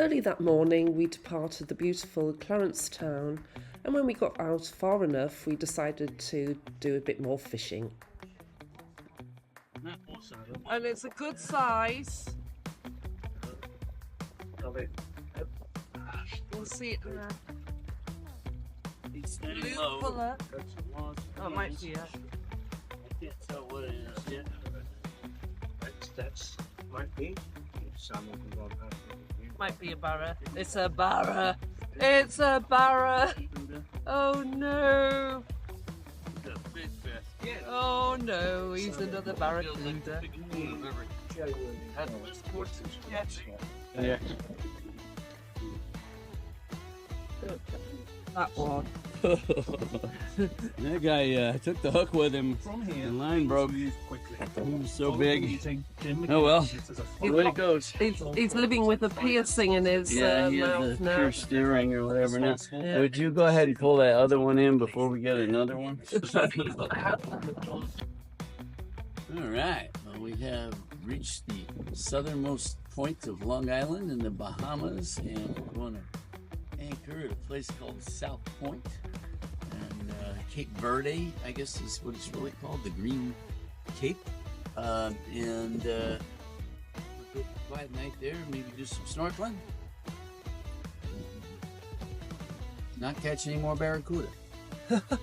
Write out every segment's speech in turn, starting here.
Early that morning we departed the beautiful Clarence Town, and when we got out far enough we decided to do a bit more fishing. And it's a good size. We'll see it in there. It's standing Blue low. colour. Oh, Oh, it might be, yeah. I can't tell what it is yet. That's might be. Might be a barra. It's a barra. It's a barra. Oh no. It's a big fish. Oh no, he's another barracuda. Yeah. That one. That guy took the hook with him. The line broke. He was so big. Oh well. The way it goes. He's living with a piercing in his Yeah, he mouth has the now. pure steering or whatever now. Yeah. Would you go ahead and pull that other one in before we get another one? All right. Well, we have reached the southernmost point of Long Island in the Bahamas, and we're going to anchor at a place called South Point. And Cape Verde, I guess is what it's really called, the Green Cape. And we'll go for a quiet night there, maybe do some snorkeling. Not catch any more barracuda.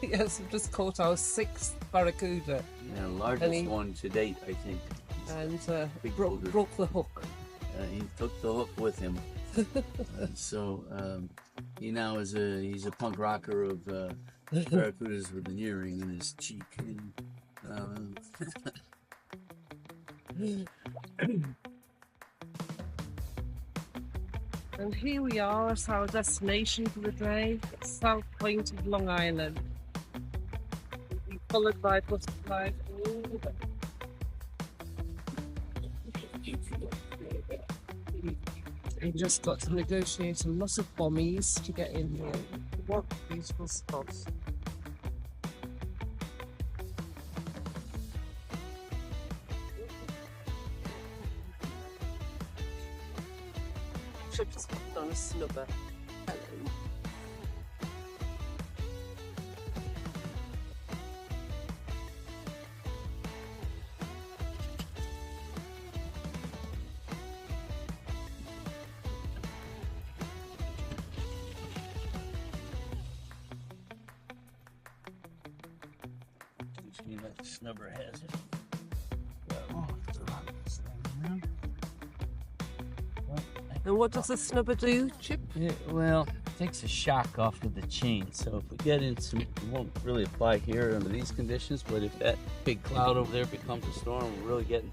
Yes, we've just caught our 6th barracuda Yeah, largest And he- one to date, I think. and Big broke the hook. He took the hook with him. So he now is he's a punk rocker of barracudas with an earring in his cheek. And, And here we are at our destination for the day, South Point of Long Island. We'll be followed by butterflies. We just got to negotiate a lot of bommies to get in here. What beautiful spots. Trips on a snubber. Hello. that snubber has it. And what does a snubber do, Chip? Well, it takes a shock off of the chain. So if we get into, it won't really apply here under these conditions, but if that big cloud over there becomes a storm, we're really getting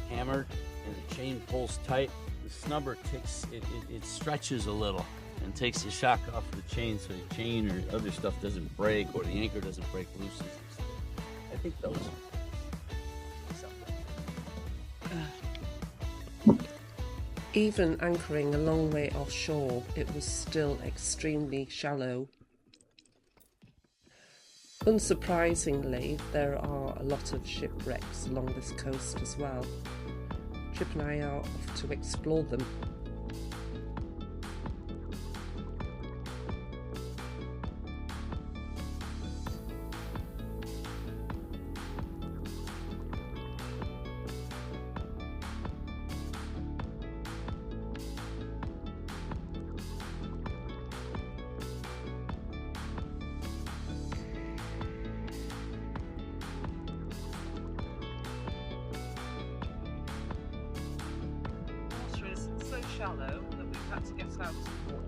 hammered and the chain pulls tight, the snubber takes, it stretches a little and takes the shock off of the chain so the chain or other stuff doesn't break or the anchor doesn't break loose. I think those Even anchoring a long way offshore, it was still extremely shallow. Unsurprisingly, there are a lot of shipwrecks along this coast as well. Chip and I are off to explore them. So shallow that we've had to get out of the water.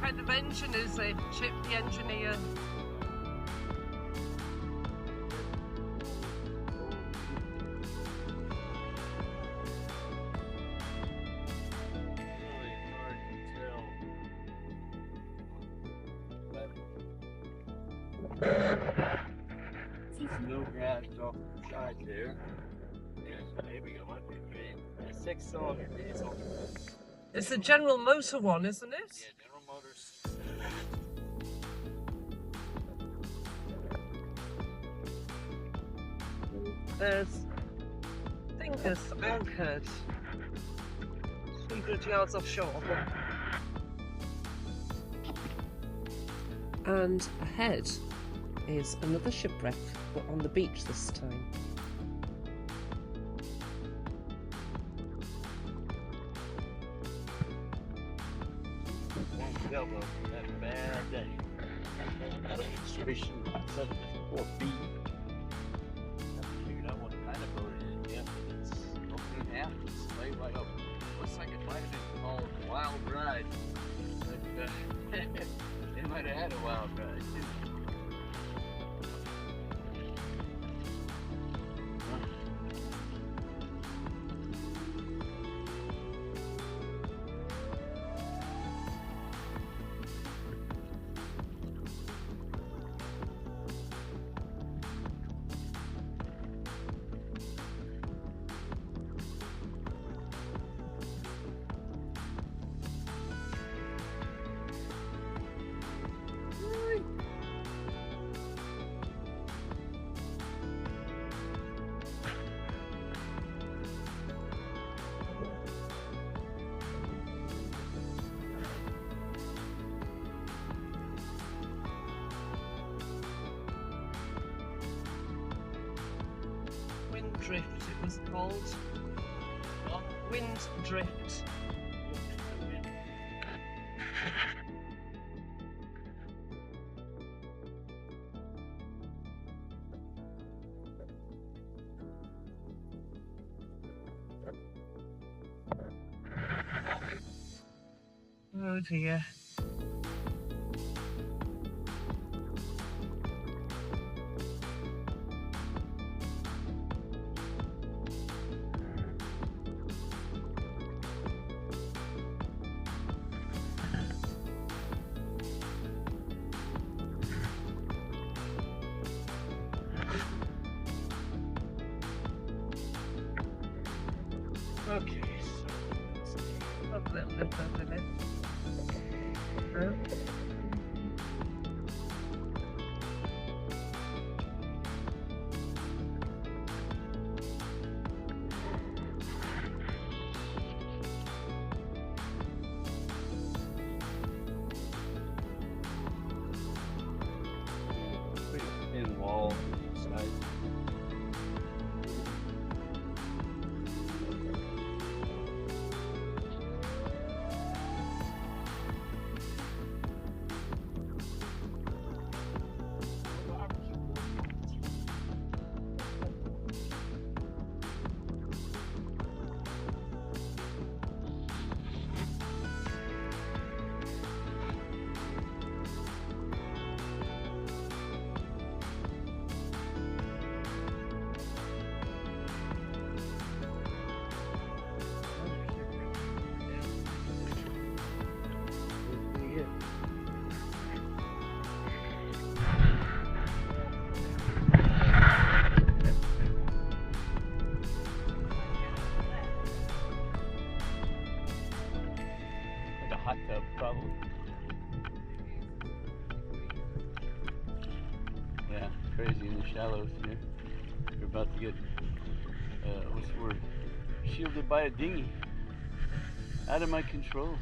kind of engine is it? Chip the engineer. No grass off the side there. Maybe it might be a 6-cylinder diesel. It's a General Motor one, isn't it? Yeah, General Motors. There's Dingus anchored 300 yards offshore. And ahead is another shipwreck, but on the beach this time. One elbow, had a bad day. Registration 74B. I figured out what kind of boat it is. Yeah, it's open in half. It's way wide open. Looks like it might have been called Wild Ride. But they might have had a wild ride too. Drift, it was called. Wind drift. Oh dear. Okay, so Up a little bit, up a bit. pretty thin wall side. Hot tub, probably. Yeah, crazy in the shallows here. You're about to get, what's the word? Shielded by a dinghy. Out of my control.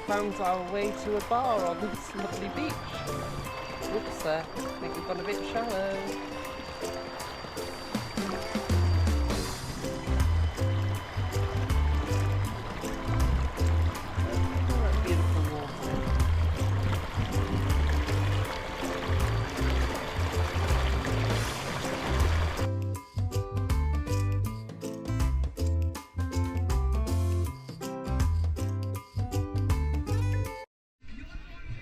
found our way to a bar on this lovely beach. Oops, I think we've gone a bit shallow.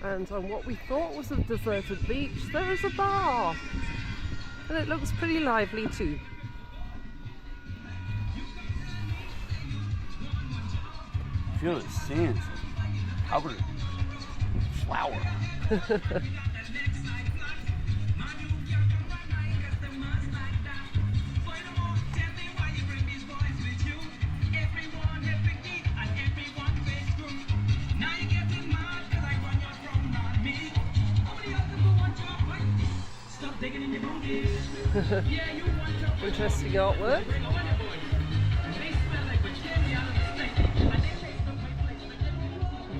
And on what we thought was a deserted beach, there is a bar. And it looks pretty lively too. I feel the sand covered in flour. Interesting artwork.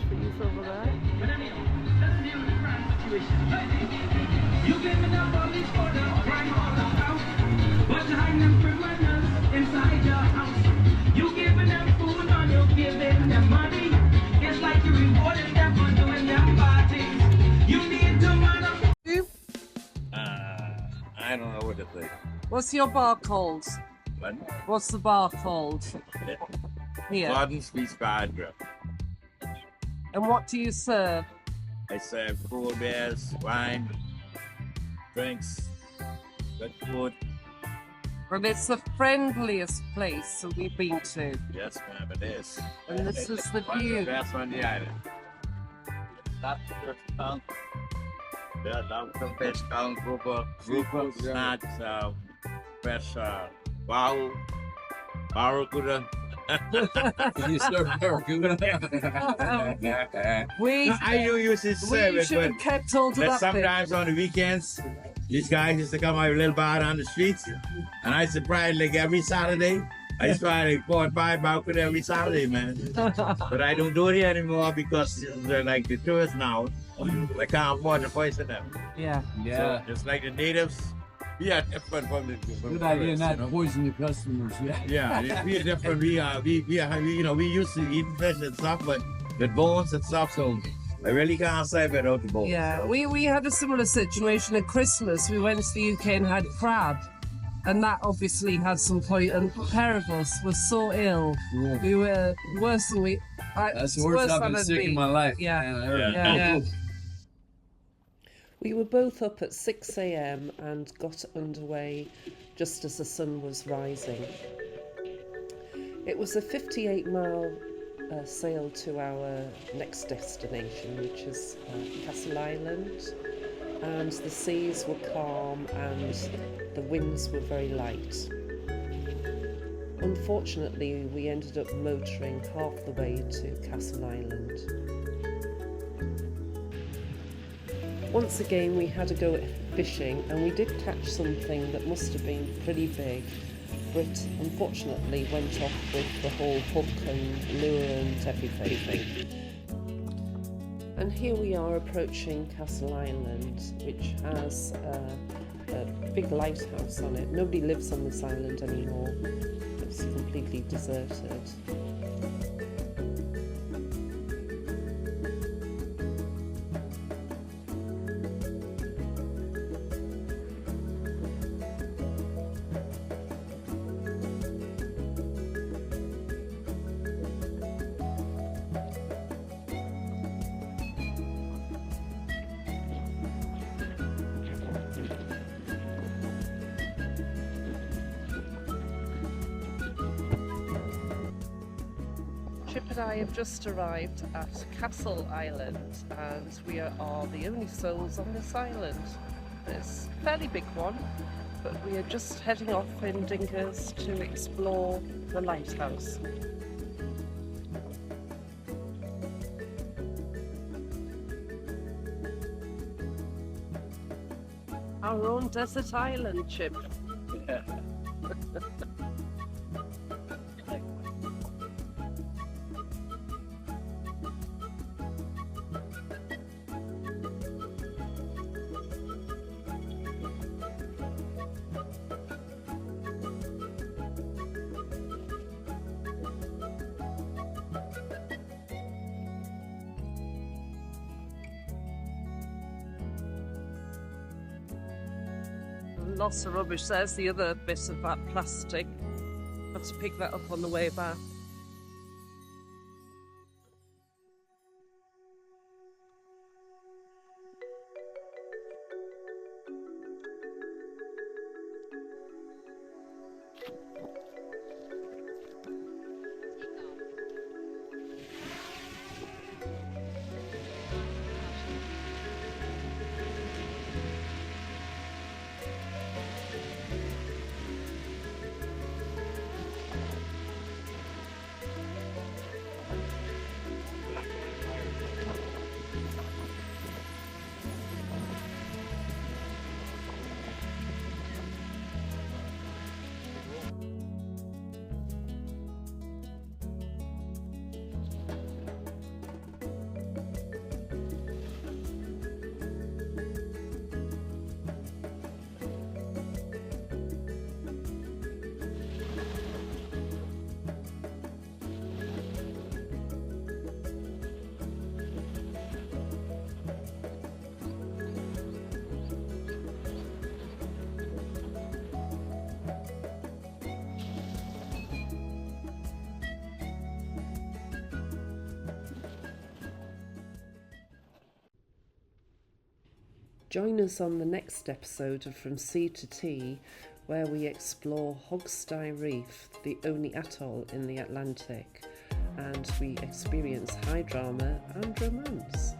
Trees over there. You giving up all these photos, right all about, but you hiding them criminals inside your house. You giving them food or you giving them money. It's like you rewarding them for doing them bad things. You need to man up. I don't know what to think. What's your bar called? But What's the bar called? Here. Gordon Street Spadra. And what do you serve? I serve cool beers, wine, drinks, good food. Well, it's the friendliest place that we've been to. Yes, ma'am, it is. And this is the One of view. the best on the island. That's the first pound. Yeah, down some fish, down grouper, snacks, fresh, wow, barracuda. Can you serve barracuda? I do use this We service, should but have kept hold of that bit. sometimes on the weekends, these guys used to come out a little bar on the streets, and I surprised like every Saturday. I used to try like 4 or 5 barracuda every Saturday, man. But I don't do it here anymore because they're like the tourists now. They can't afford to poison them. Yeah. Yeah. So, just like the natives, we are different from the Good idea tourists, not you to know? poison your customers. Yeah. Yeah, we are different. We you know, we used to eat fish and stuff, but with bones and stuff, so I really can't say without the bones. Yeah, we had a similar situation at Christmas. We went to the UK and had crab, and that obviously had some point. And a pair of us were so ill. Yeah. We were worse than we. That's the worst I've been sick in my life. Yeah. Man, Yeah. We were both up at 6 a.m. and got underway just as the sun was rising. It was a 58-mile sail to our next destination, which is Castle Island, and the seas were calm and the winds were very light. Unfortunately, we ended up motoring half the way to Castle Island. Once again, we had a go at fishing, and we did catch something that must have been pretty big, but unfortunately went off with the whole hook and lure and everything. And here we are approaching Castle Island, which has a big lighthouse on it. Nobody lives on this island anymore. It's completely deserted. Chip and I have just arrived at Castle Island, and we are the only souls on this island. It's a fairly big one, but we are just heading off in Dinkers to explore the lighthouse. Our own desert island, Chip. lots of rubbish. There's the other bit of that plastic. Have to pick that up on the way back. Join us on the next episode of From Sea to Tea, where we explore Hogstye Reef, the only atoll in the Atlantic, and we experience high drama and romance.